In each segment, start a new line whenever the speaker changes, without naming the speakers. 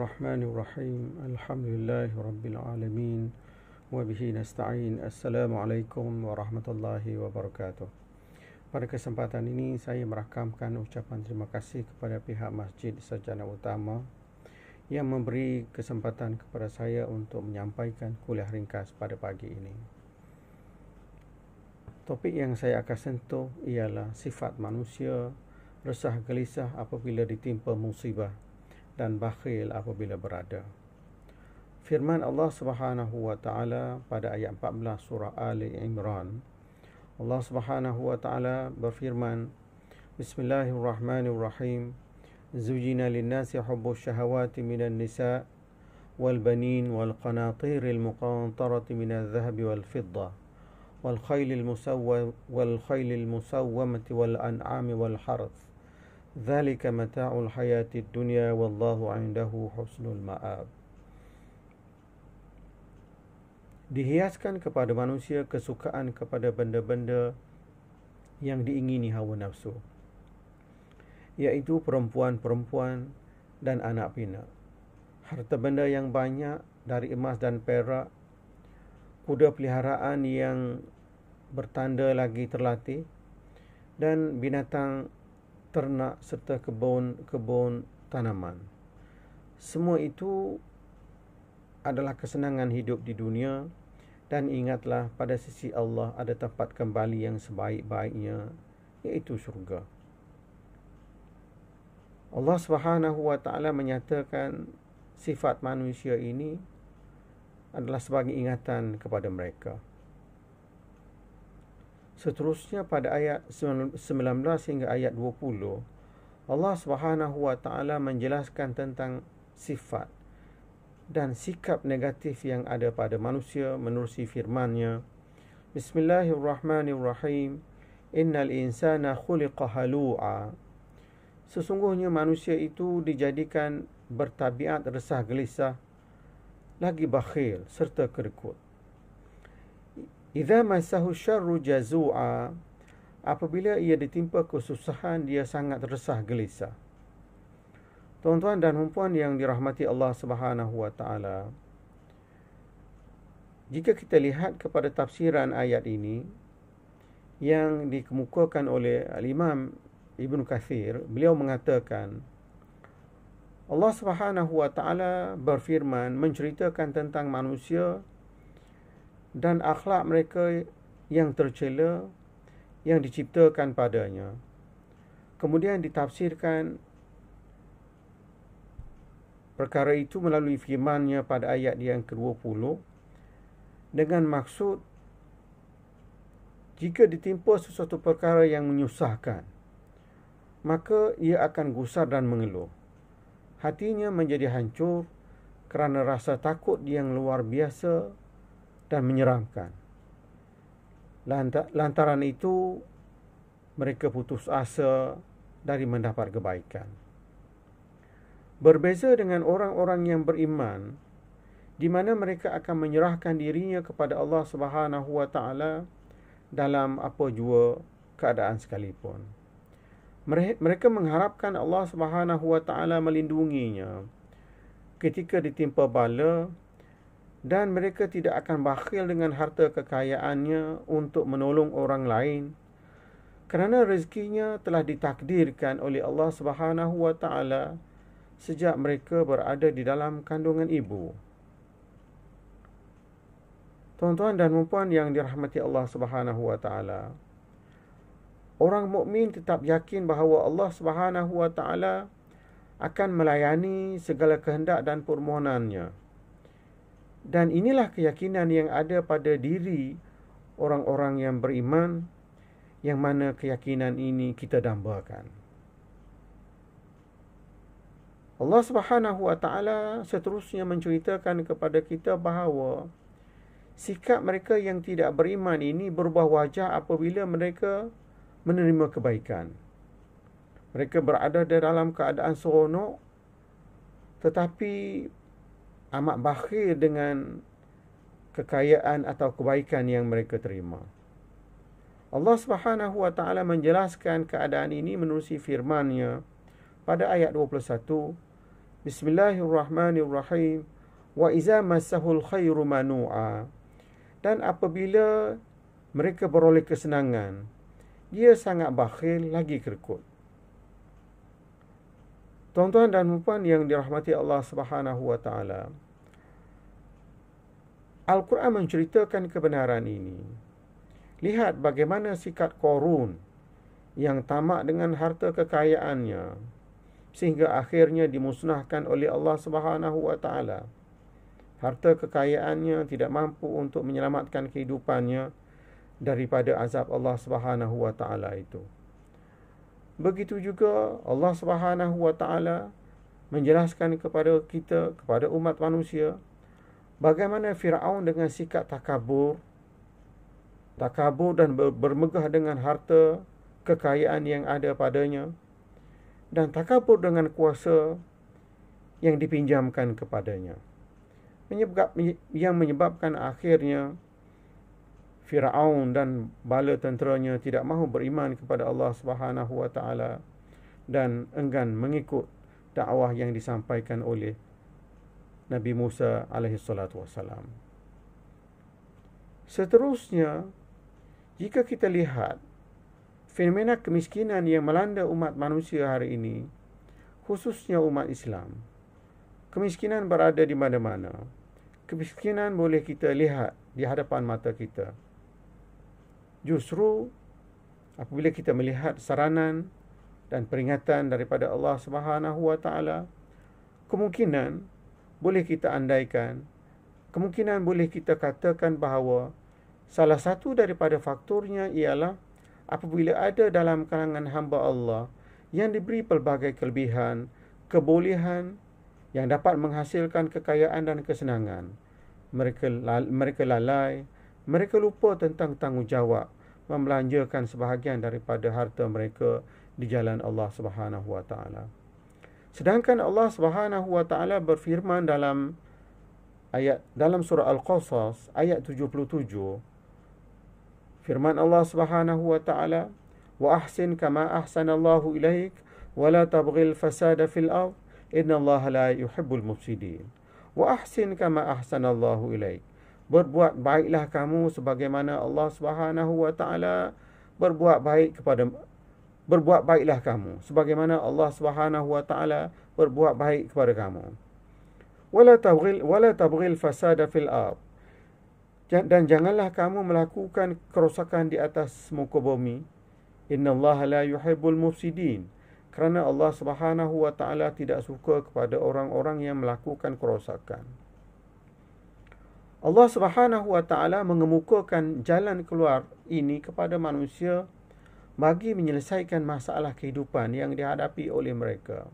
Bismillahirrahmanirrahim. Alhamdulillahirabbil wa bihi nasta'in. Assalamualaikum warahmatullahi wabarakatuh. Pada kesempatan ini saya merakamkan ucapan terima kasih kepada pihak Masjid Sarjana Utama yang memberi kesempatan kepada saya untuk menyampaikan kuliah ringkas pada pagi ini. Topik yang saya akan sentuh ialah sifat manusia resah gelisah apabila ditimpa musibah dan bakhil apabila berada. Firman Allah Subhanahu wa taala pada ayat 14 surah Ali Imran. Allah Subhanahu wa taala berfirman, Bismillahirrahmanirrahim. Zujina lin-nasi hubbus syahawati minan nisa' wal banin wal qanatiril muqantarati minadh dhahabi wal fiddah wal khaylil musawwamati wal an'ami wal harth. Dzalika mata'ul hayatid dunya wallahu 'indahu husnul ma'ab. Dihiaskan kepada manusia kesukaan kepada benda-benda yang diingini hawa nafsu, iaitu perempuan-perempuan dan anak pinak, harta benda yang banyak dari emas dan perak, kuda peliharaan yang bertanda lagi terlatih, dan binatang ternak serta kebun tanaman. Semua itu adalah kesenangan hidup di dunia, dan ingatlah pada sisi Allah ada tempat kembali yang sebaik-baiknya, iaitu syurga. Allah Subhanahu wa taala menyatakan sifat manusia ini adalah sebagai ingatan kepada mereka. Seterusnya pada ayat 19 hingga ayat 20, Allah Subhanahu wa taala menjelaskan tentang sifat dan sikap negatif yang ada pada manusia menerusi firman-Nya. Bismillahirrahmanirrahim. Innal insana khuliqa halu'a. Sesungguhnya manusia itu dijadikan bertabiat resah gelisah, lagi bakhil serta kedekut. Idza massahu syarru jazu'a. Apabila ia ditimpa kesusahan, dia sangat resah gelisah. Tuan-tuan dan puan yang dirahmati Allah Subhanahu wa taala, jika kita lihat kepada tafsiran ayat ini yang dikemukakan oleh Al-Imam Ibn Kathir, beliau mengatakan Allah Subhanahu wa taala berfirman menceritakan tentang manusia dan akhlak mereka yang tercela yang diciptakan padanya. Kemudian ditafsirkan perkara itu melalui firman-Nya pada ayat yang ke-20 dengan maksud jika ditimpa sesuatu perkara yang menyusahkan, maka ia akan gusar dan mengeluh. Hatinya menjadi hancur kerana rasa takut yang luar biasa dan menyeramkan. Lantaran itu mereka putus asa dari mendapat kebaikan. Berbeza dengan orang-orang yang beriman, di mana mereka akan menyerahkan dirinya kepada Allah Subhanahu wa taala dalam apa jua keadaan sekalipun. Mereka mengharapkan Allah Subhanahu wa taala melindunginya ketika ditimpa bala, dan mereka tidak akan bakhil dengan harta kekayaannya untuk menolong orang lain, kerana rezekinya telah ditakdirkan oleh Allah Subhanahu wa taala sejak mereka berada di dalam kandungan ibu. Tuan-tuan dan puan yang dirahmati Allah Subhanahu wa taala, orang mukmin tetap yakin bahawa Allah Subhanahu wa taala akan melayani segala kehendak dan permohonannya. Dan inilah keyakinan yang ada pada diri orang-orang yang beriman, yang mana keyakinan ini kita dambakan. Allah Subhanahu wa taala seterusnya menceritakan kepada kita bahawa sikap mereka yang tidak beriman ini berubah wajah apabila mereka menerima kebaikan. Mereka berada dalam keadaan seronok, tetapi amat bakhil dengan kekayaan atau kebaikan yang mereka terima. Allah Subhanahu wa taala menjelaskan keadaan ini menerusi firman-Nya pada ayat 21, Bismillahirrahmanirrahim. Wa iza massahul khairu manu'a. Dan apabila mereka beroleh kesenangan, dia sangat bakhil lagi kerekut. Tuan-tuan dan puan yang dirahmati Allah Subhanahu wa taala, Al-Quran menceritakan kebenaran ini. Lihat bagaimana sikap Qarun yang tamak dengan harta kekayaannya sehingga akhirnya dimusnahkan oleh Allah Subhanahu wa taala. Harta kekayaannya tidak mampu untuk menyelamatkan kehidupannya daripada azab Allah Subhanahu wa taala itu. Begitu juga Allah Subhanahu wa taala menjelaskan kepada kita, kepada umat manusia, bagaimana Firaun dengan sikap takabur dan bermegah dengan harta kekayaan yang ada padanya, dan takabur dengan kuasa yang dipinjamkan kepadanya, yang menyebabkan akhirnya Firaun dan bala tenteranya tidak mahu beriman kepada Allah Subhanahu wa taala dan enggan mengikut dakwah yang disampaikan oleh Nabi Musa alaihi salatu wasalam. Seterusnya, jika kita lihat fenomena kemiskinan yang melanda umat manusia hari ini, khususnya umat Islam, kemiskinan berada di mana-mana. Kemiskinan boleh kita lihat di hadapan mata kita. Justru apabila kita melihat saranan dan peringatan daripada Allah Subhanahu wa taala, kemungkinan boleh kita andaikan, kemungkinan boleh kita katakan bahawa salah satu daripada faktornya ialah apabila ada dalam kalangan hamba Allah yang diberi pelbagai kelebihan, kebolehan yang dapat menghasilkan kekayaan dan kesenangan, mereka lalai, mereka lupa tentang tanggungjawab membelanjakan sebahagian daripada harta mereka di jalan Allah Subhanahu wa taala. Sedangkan Allah Subhanahu wa taala berfirman dalam surah Al-Qasas ayat 77, firman Allah Subhanahu wa taala, "Wa ahsin kama ahsanallahu ilaik wa la tabghil fasada fil ard innallaha la yuhibbul mufsidin." Wa ahsin kama ahsanallahu ilaik. Berbuat baiklah kamu sebagaimana Allah Subhanahu wa taala berbuat baiklah kamu sebagaimana Allah Subhanahu wa taala berbuat baik kepada kamu. Wala tabghil fasada fil ard. Dan janganlah kamu melakukan kerosakan di atas muka bumi. Innallaha la yuhibbul mufsidin. Kerana Allah Subhanahu wa taala tidak suka kepada orang-orang yang melakukan kerosakan. Allah Subhanahu wa taala mengemukakan jalan keluar ini kepada manusia bagi menyelesaikan masalah kehidupan yang dihadapi oleh mereka.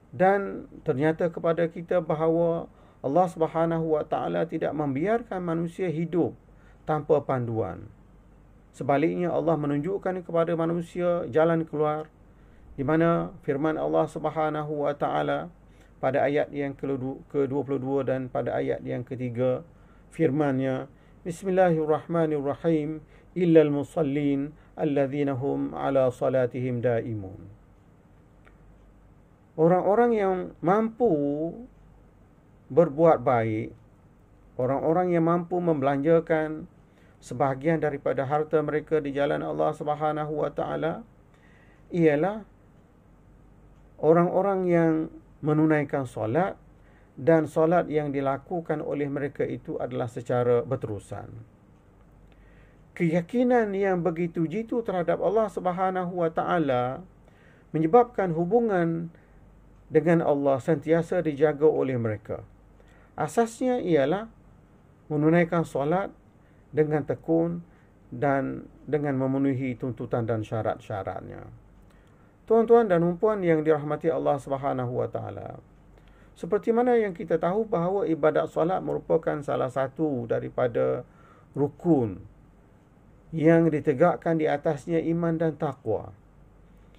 Dan ternyata kepada kita bahawa Allah Subhanahu wa taala tidak membiarkan manusia hidup tanpa panduan. Sebaliknya Allah menunjukkan kepada manusia jalan keluar, di mana firman Allah Subhanahu wa taala pada ayat yang ke-22 dan pada ayat yang ketiga, firman-Nya, Bismillahirrahmanirrahim, illal musallin alladzina hum ala salatihim daimun. Orang-orang yang mampu berbuat baik, orang-orang yang mampu membelanjakan sebahagian daripada harta mereka di jalan Allah Subhanahu wa taala, ialah orang-orang yang menunaikan solat, dan solat yang dilakukan oleh mereka itu adalah secara berterusan. Keyakinan yang begitu jitu terhadap Allah Subhanahu wa taala menyebabkan hubungan dengan Allah sentiasa dijaga oleh mereka. Asasnya ialah menunaikan solat dengan tekun dan dengan memenuhi tuntutan dan syarat-syaratnya. Tuan-tuan dan puan yang dirahmati Allah Subhanahu wa taala, seperti mana yang kita tahu bahawa ibadat solat merupakan salah satu daripada rukun yang ditegakkan di atasnya iman dan taqwa.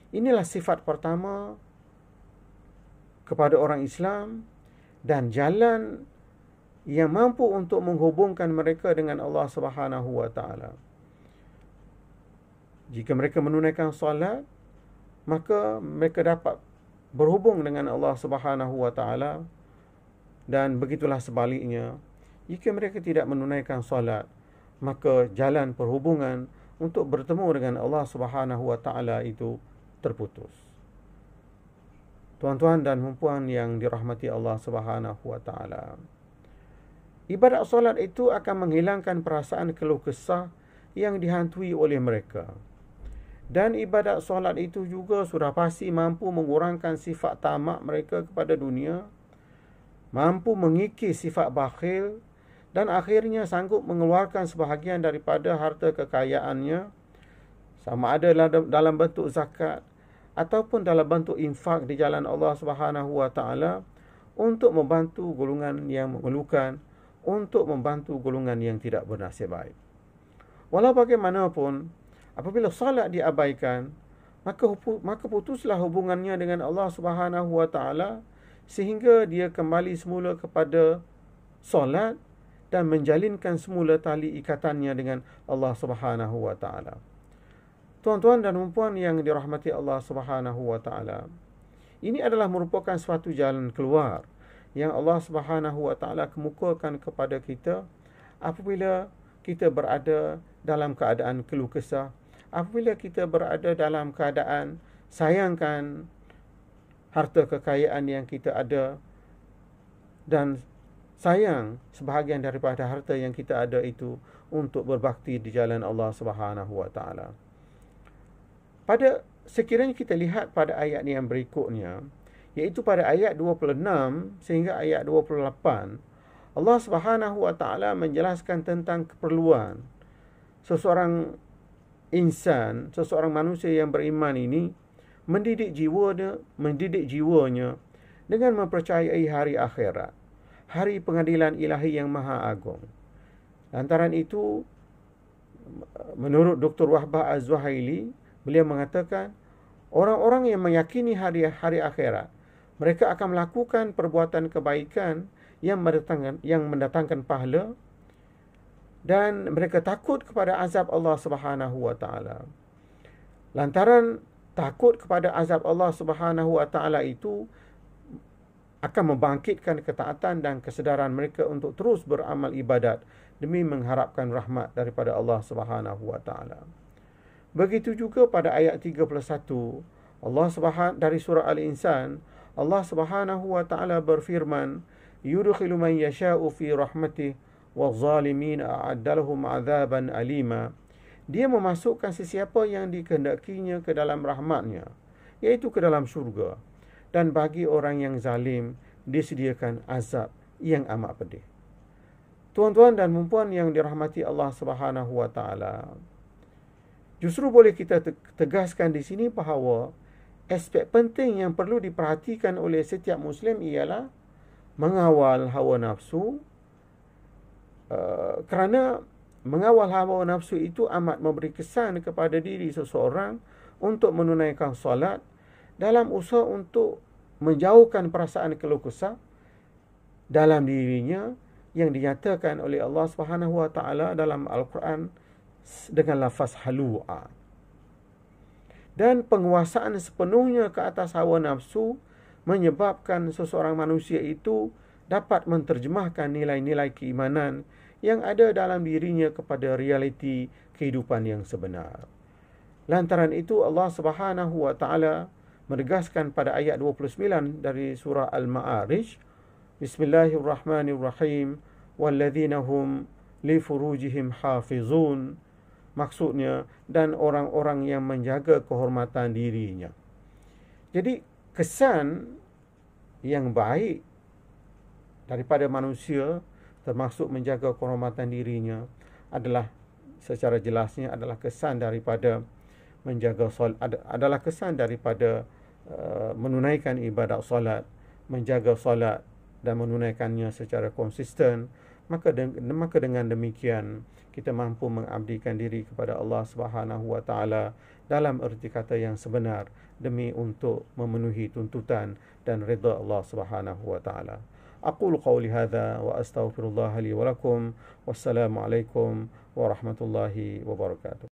Inilah sifat pertama kepada orang Islam dan jalan yang mampu untuk menghubungkan mereka dengan Allah Subhanahu wa taala. Jika mereka menunaikan solat, maka mereka dapat berhubung dengan Allah Subhanahu wa taala, dan begitulah sebaliknya, jika mereka tidak menunaikan solat, maka jalan perhubungan untuk bertemu dengan Allah Subhanahu wa taala itu terputus. Tuan-tuan dan puan yang dirahmati Allah Subhanahu wa taala, ibadat solat itu akan menghilangkan perasaan keluh kesah yang dihantui oleh mereka. Dan ibadat solat itu juga sudah pasti mampu mengurangkan sifat tamak mereka kepada dunia, mampu mengikis sifat bakhil, dan akhirnya sanggup mengeluarkan sebahagian daripada harta kekayaannya, sama ada dalam bentuk zakat ataupun dalam bentuk infak di jalan Allah Subhanahu wa taala, untuk membantu golongan yang memerlukan, untuk membantu golongan yang tidak bernasib baik. Walau bagaimanapun, apabila salat diabaikan, maka putuslah hubungannya dengan Allah Subhanahu wa taala, sehingga dia kembali semula kepada solat dan menjalinkan semula tali ikatannya dengan Allah Subhanahu wa taala. Tuan-tuan dan puan yang dirahmati Allah Subhanahu wa taala, ini adalah merupakan suatu jalan keluar yang Allah Subhanahu wa taala kemukakan kepada kita apabila kita berada dalam keadaan keluh kesah, apabila kita berada dalam keadaan sayangkan harta kekayaan yang kita ada, dan sayang sebahagian daripada harta yang kita ada itu untuk berbakti di jalan Allah Subhanahu wa taala. Pada sekiranya kita lihat pada ayat yang berikutnya, iaitu pada ayat 26 sehingga ayat 28, Allah Subhanahu wa taala menjelaskan tentang keperluan seseorang insan, seseorang manusia yang beriman ini mendidik jiwanya dengan mempercayai hari akhirat, hari pengadilan ilahi yang maha agung. Lantaran itu, menurut Dr. Wahbah Az-Zuhaili, beliau mengatakan, orang-orang yang meyakini hari akhirat, mereka akan melakukan perbuatan kebaikan yang mendatangkan pahala, dan mereka takut kepada azab Allah Subhanahu wa taala. Lantaran takut kepada azab Allah Subhanahu wa taala itu akan membangkitkan ketaatan dan kesedaran mereka untuk terus beramal ibadat demi mengharapkan rahmat daripada Allah Subhanahu wa taala. Begitu juga pada ayat 31 dari surah Al-Insan, Allah Subhanahu wa taala berfirman, yudkhilu man yasha'u fi rahmatih waz-zalimin a'adda lahum 'adzaban alima. Dia memasukkan sesiapa yang dikehendakinya ke dalam rahmatnya, iaitu ke dalam syurga. Dan bagi orang yang zalim, disediakan azab yang amat pedih. Tuan-tuan dan puan yang dirahmati Allah Subhanahu wa taala, justru boleh kita tegaskan di sini bahawa aspek penting yang perlu diperhatikan oleh setiap Muslim ialah mengawal hawa nafsu, kerana mengawal hawa nafsu itu amat memberi kesan kepada diri seseorang untuk menunaikan solat dalam usaha untuk menjauhkan perasaan keluh kesah dalam dirinya yang dinyatakan oleh Allah Subhanahu wa taala dalam Al-Quran dengan lafaz halu'a. Dan penguasaan sepenuhnya ke atas hawa nafsu menyebabkan seseorang manusia itu dapat menterjemahkan nilai-nilai keimanan yang ada dalam dirinya kepada realiti kehidupan yang sebenar. Lantaran itu Allah Subhanahu wa taala menegaskan pada ayat 29 dari surah Al-Ma'arij, Bismillahirrahmanirrahim, walladzina hum li furujihim hafizun. Maksudnya, dan orang-orang yang menjaga kehormatan dirinya. Jadi kesan yang baik daripada manusia, termasuk menjaga kehormatan dirinya, adalah secara jelasnya adalah kesan daripada menjaga solat, adalah kesan daripada menunaikan ibadat solat, menjaga solat dan menunaikannya secara konsisten. Maka dengan demikian kita mampu mengabdikan diri kepada Allah Subhanahu wa taala dalam erti kata yang sebenar, demi untuk memenuhi tuntutan dan redha Allah Subhanahu wa taala. Aqulu qawli hadza wa astaghfirullah li wa lakum. Wassalamu alaikum warahmatullahi wabarakatuh.